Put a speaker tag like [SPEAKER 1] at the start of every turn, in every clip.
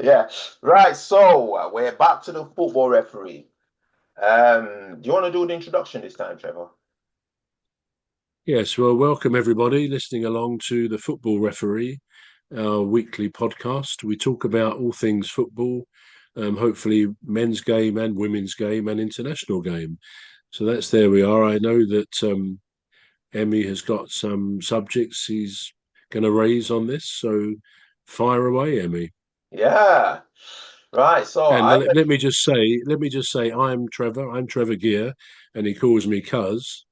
[SPEAKER 1] Yeah. Right. So we're back to the football referee. Do you want to do the introduction this time, Trevor?
[SPEAKER 2] Yes, well, welcome everybody listening along to the Football Referee, our weekly podcast. We talk about all things football, hopefully men's game and women's game and international game. So that's there we are. I know that Emmy has got some subjects he's going to raise on this. So fire away, Emmy.
[SPEAKER 1] Yeah. Right. So
[SPEAKER 2] And
[SPEAKER 1] I
[SPEAKER 2] let me just say, I'm Trevor Gear, and he calls me Cuz.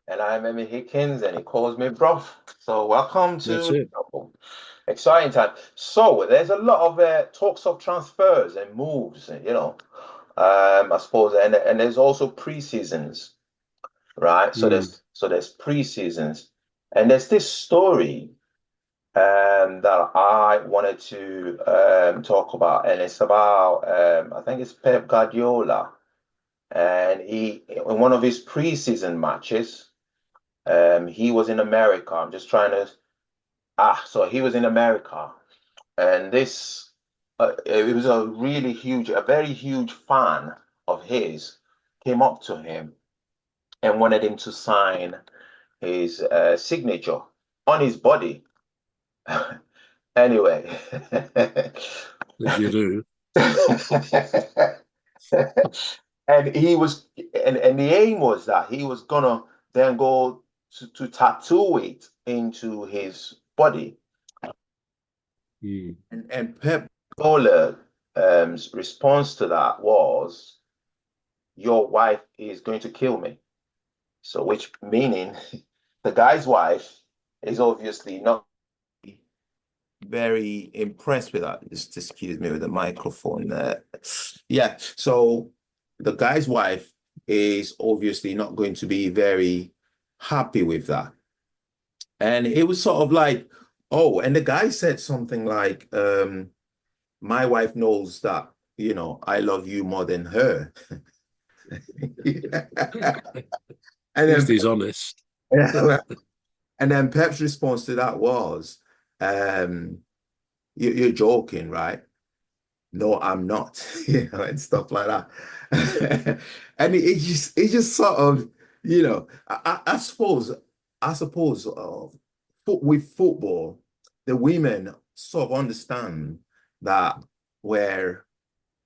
[SPEAKER 1] and I'm Emmy Hikins, and he calls me Bruv. So welcome
[SPEAKER 2] That's
[SPEAKER 1] to
[SPEAKER 2] it.
[SPEAKER 1] exciting time. So there's a lot of talks of transfers and moves, I suppose, and there's also pre-seasons, right? So
[SPEAKER 2] Mm.
[SPEAKER 1] there's pre-seasons, and there's this story that I wanted to talk about, and it's about I think it's Pep Guardiola, and he in one of his preseason matches, he was in America. I'm just trying to so he was in America, and this it was a very huge fan of his came up to him and wanted him to sign his signature on his body. Anyway.
[SPEAKER 2] As you do.
[SPEAKER 1] and he was and the aim was that he was gonna then go to tattoo it into his body.
[SPEAKER 2] Mm.
[SPEAKER 1] And Pep Guardiola's response to that was, "Your wife is going to kill me." So, which meaning the guy's wife is obviously not very impressed with that. Just excuse me with the microphone there. Yeah. So the guy's wife is obviously not going to be very happy with that. And it was sort of like, oh, and the guy said something like, my wife knows that, I love you more than her.
[SPEAKER 2] At
[SPEAKER 1] And
[SPEAKER 2] least
[SPEAKER 1] then
[SPEAKER 2] he's honest.
[SPEAKER 1] and then Pep's response to that was, um, you're joking, right? No, I'm not, and stuff like that. And it just sort of, I suppose with football, the women sort of understand that where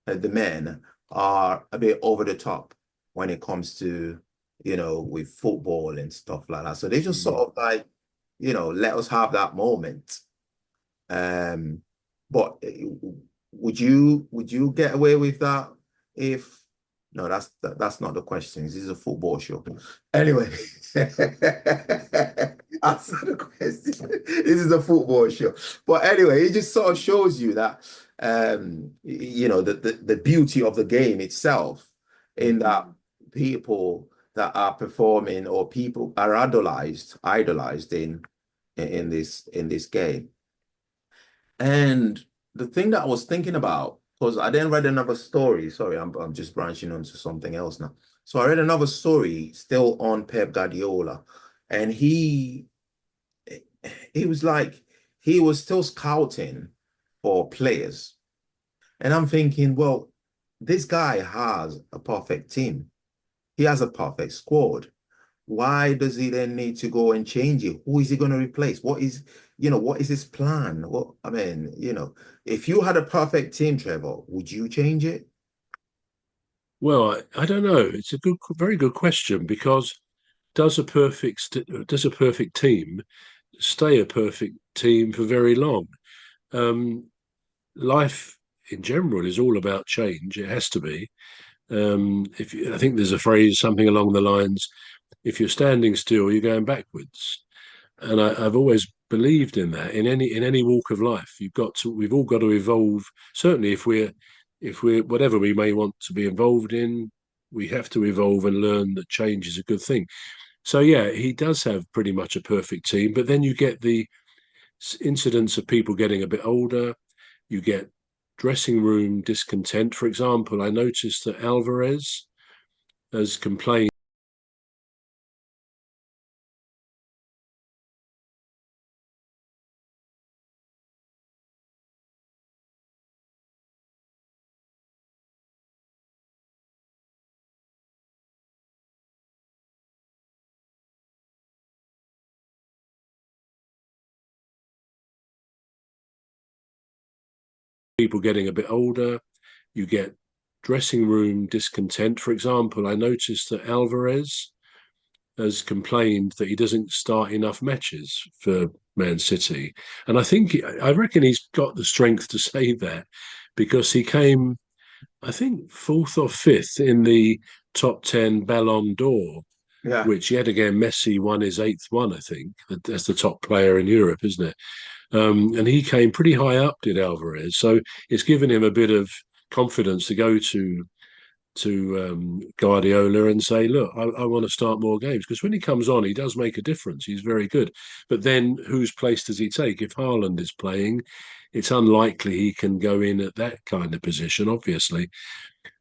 [SPEAKER 1] the men are a bit over the top when it comes to, with football and stuff like that. So they just sort
[SPEAKER 2] Mm.
[SPEAKER 1] of like, let us have that moment. But would you get away with that if no, that's not the question. This is a football show. Anyway, answer the question. This is a football show. But anyway, it just sort of shows you that the beauty of the game itself, in that people that are performing or people are idolized in this game. And the thing that I was thinking about, because I then read another story. Sorry, I'm just branching onto something else now. So I read another story still on Pep Guardiola, and he was like he was still scouting for players. And I'm thinking, well, this guy has a perfect team. He has a perfect squad. Why does he then need to go and change it? Who is he going to replace? What is his plan? What I mean, if you had a perfect team, Trevor, would you change it?
[SPEAKER 2] Well, I don't know. It's a very good question because does a perfect team stay a perfect team for very long? Um, Life in general is all about change. It has to be. I think there's a phrase something along the lines, "If you're standing still, you're going backwards." And I've always believed in that. In any walk of life, we've all got to evolve. Certainly, if we're whatever we may want to be involved in, we have to evolve and learn that change is a good thing. So yeah, he does have pretty much a perfect team, but then you get the incidents of people getting a bit older. You get dressing room discontent. For example, I noticed that Alvarez has complained people getting a bit older. You get dressing room discontent. For example, I noticed that Alvarez has complained that he doesn't start enough matches for Man City. And I reckon he's got the strength to say that because he came, I think, fourth or fifth in the top 10 Ballon d'Or,
[SPEAKER 1] Yeah.
[SPEAKER 2] which yet again, Messi won his eighth one, I think, as the top player in Europe, isn't it? And he came pretty high up, did Alvarez. So it's given him a bit of confidence to go to Guardiola and say, look, I want to start more games. Because when he comes on, he does make a difference. He's very good. But then whose place does he take? If Haaland is playing, it's unlikely he can go in at that kind of position, obviously.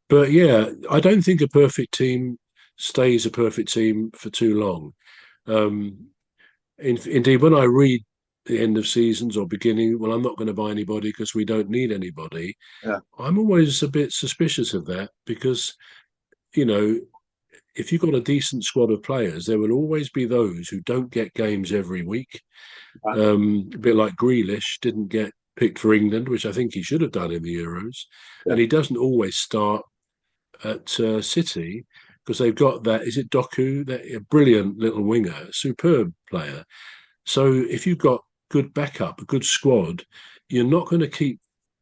[SPEAKER 2] But yeah, I don't think a perfect team stays a perfect team for too long. Um, indeed, when I read the end of seasons or beginning, well, I'm not going to buy anybody because we don't need anybody.
[SPEAKER 1] Yeah.
[SPEAKER 2] I'm always a bit suspicious of that because, you know, if you've got a decent squad of players, there will always be those who don't get games every week. A bit like Grealish didn't get picked for England, which I think he should have done in the Euros.
[SPEAKER 1] Yeah.
[SPEAKER 2] And he doesn't always start at City because they've got that, is it Doku, that a brilliant little winger, superb player. So if you've got good backup, a good squad, you're not going to keep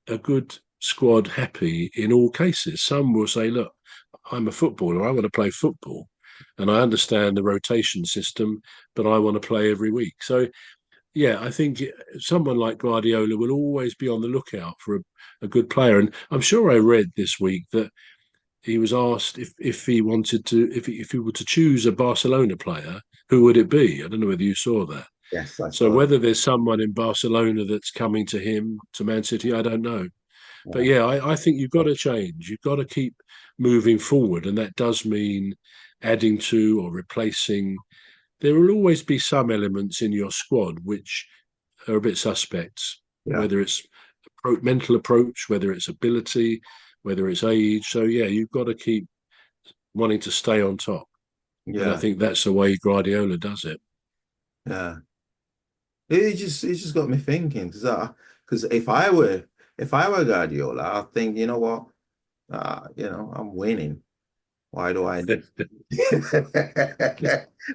[SPEAKER 2] a good squad happy in all cases. Some will say, look, I'm a footballer, I want to play football. And I understand the rotation system, but I want to play every week. So, yeah, I think someone like Guardiola will always be on the lookout for a good player. And I'm sure I read this week that he was asked if he wanted to, if he were to choose a Barcelona player, who would it be? I don't know whether you saw that.
[SPEAKER 1] Yes, I
[SPEAKER 2] So
[SPEAKER 1] saw
[SPEAKER 2] whether there's someone in Barcelona that's coming to him, to Man City, I don't know. But
[SPEAKER 1] that.
[SPEAKER 2] yeah, I think you've got to change. You've got to keep moving forward. And that does mean adding to or replacing. There will always be some elements in your squad which are a bit suspect,
[SPEAKER 1] Yeah.
[SPEAKER 2] whether it's mental approach, whether it's ability, whether it's age. So yeah, you've got to keep wanting to stay on top. And I
[SPEAKER 1] Yeah.
[SPEAKER 2] think that's the way Guardiola does it.
[SPEAKER 1] Yeah. It just got me thinking because if I were Guardiola, I think, you know what? I'm winning. Why do I need?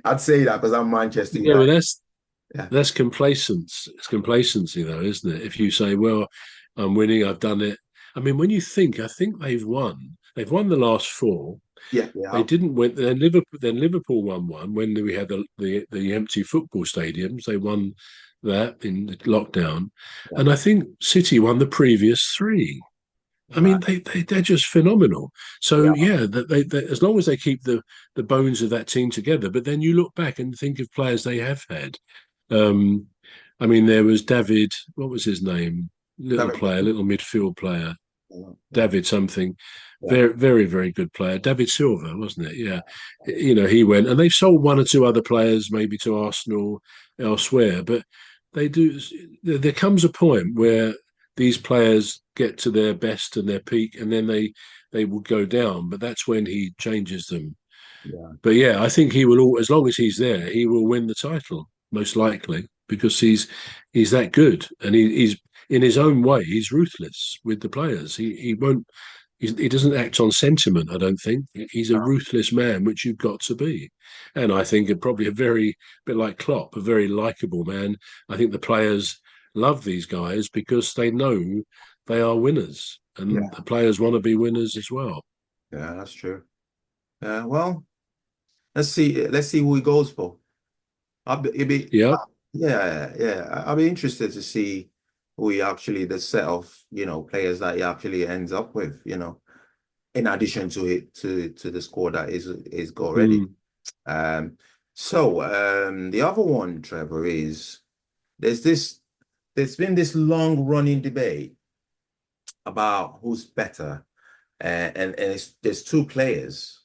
[SPEAKER 1] I'd say that because I'm Manchester
[SPEAKER 2] Yeah, well,
[SPEAKER 1] United.
[SPEAKER 2] that's
[SPEAKER 1] Yeah.
[SPEAKER 2] That's complacence. It's complacency, though, isn't it? If you say, "Well, I'm winning. I've done it." I mean, when you think, I think they've won. They've won the last four.
[SPEAKER 1] Yeah.
[SPEAKER 2] They
[SPEAKER 1] Yeah.
[SPEAKER 2] didn't win. Then Liverpool won one when we had the empty football stadiums. They won that in the lockdown,
[SPEAKER 1] Yeah.
[SPEAKER 2] and I think City won the previous three. I
[SPEAKER 1] Right.
[SPEAKER 2] mean, they're just phenomenal. So
[SPEAKER 1] Yeah.
[SPEAKER 2] yeah, they as long as they keep the bones of that team together. But then you look back and think of players they have had. Um, I mean, there was David. What was his name? Little
[SPEAKER 1] David
[SPEAKER 2] player, little midfield player.
[SPEAKER 1] Yeah.
[SPEAKER 2] David something.
[SPEAKER 1] Yeah.
[SPEAKER 2] Very, very, very good player. David Silva, wasn't it? Yeah. He went, and they've sold one or two other players, maybe to Arsenal elsewhere. But they do. There comes a point where these players get to their best and their peak, and then they will go down. But that's when he changes them.
[SPEAKER 1] Yeah.
[SPEAKER 2] But yeah, I think he will. As long as he's there, he will win the title most likely because he's that good, and he's in his own way. He's ruthless with the players. He won't. He doesn't act on sentiment. I don't think he's a ruthless man, which you've got to be. And I think probably a very bit like Klopp, a very likable man. I think the players love these guys because they know they are winners, and
[SPEAKER 1] Yeah.
[SPEAKER 2] the players want to be winners as well.
[SPEAKER 1] Yeah. That's true. Yeah. Well, let's see. Let's see who he goes for. It'd be,
[SPEAKER 2] Yeah.
[SPEAKER 1] yeah, yeah. I'll be interested to see who he actually, the set of, players that he actually ends up with, in addition to to the score that is already.
[SPEAKER 2] Mm.
[SPEAKER 1] Um, so the other one, Trevor, is there's this there's been this long running debate about who's better, and there's two players.